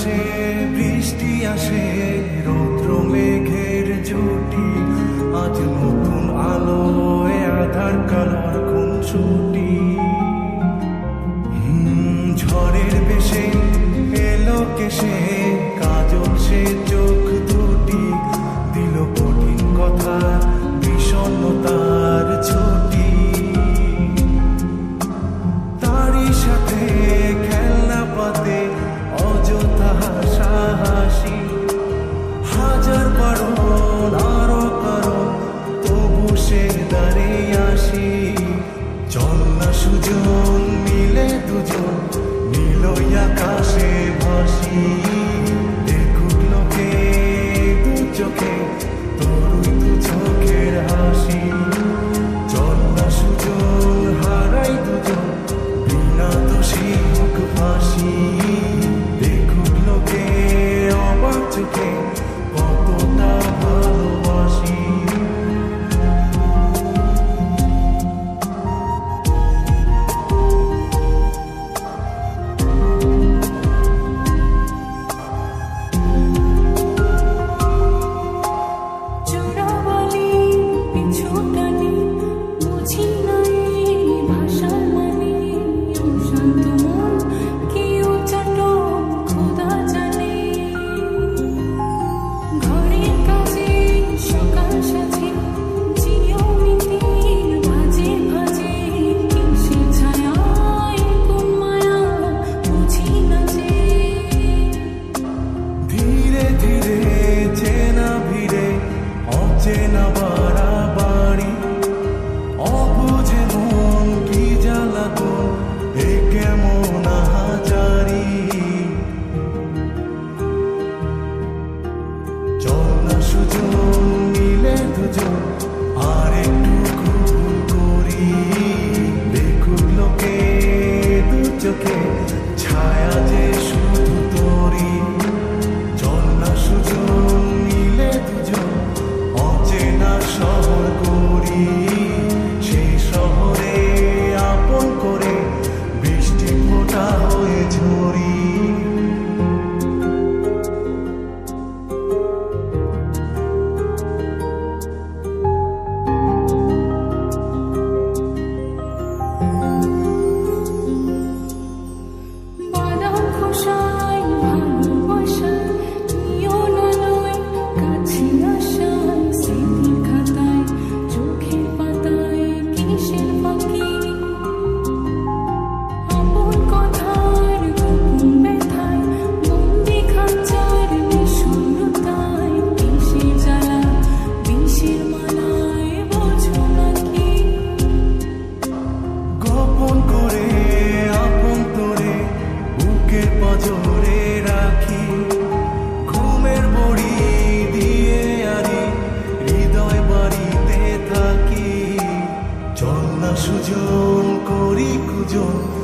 আসে বৃষ্টি আসে রৌদ্র মেঘের জুটি আজ নতুন আলোয় আধার কালার কোন ছুটি ঝড়ের বেশে এলো কেসে কাজল সে চোখ দুটি দিল কঠিন কথা বিষণ্ণতার ছুটি তারই সাথে খেলনা পাতে অযথা হাসাহাসি হাজার বারণ আরো কারণ তবু সে দাঁড়িয়ে আসি চল না সুজন মিলে দুজন নীলই আকাশে ভাসি দেখুক লোকে দু চোখে তরুণ দু চোখের হাসি চল না সুজন হারাই দুজন বিনা দোষী হোক ফাঁসি দেখুক লোকে অবাক চোখে কতটা ভালোবাসি চেনা বাড়াবাড়ি অবুঝে মন কি জ্বালাতো এ কেমন আহাজারি চল না সুজন মিলে দুজন আর একটু ভুল করি দেখুক লোকে দু চোখে ছায়া যে শুধু তোরি চল না সুজন মিলে দুজন অচেনা শহর করি সেই শহরে আপন করে বৃষ্টি ফোঁটা হয়ে ঝরি জোরে রাখি ঘুমের বড়ি দিয়ে আরি হৃদয় বাড়িতে থাকি চল না সুজন করি কুজন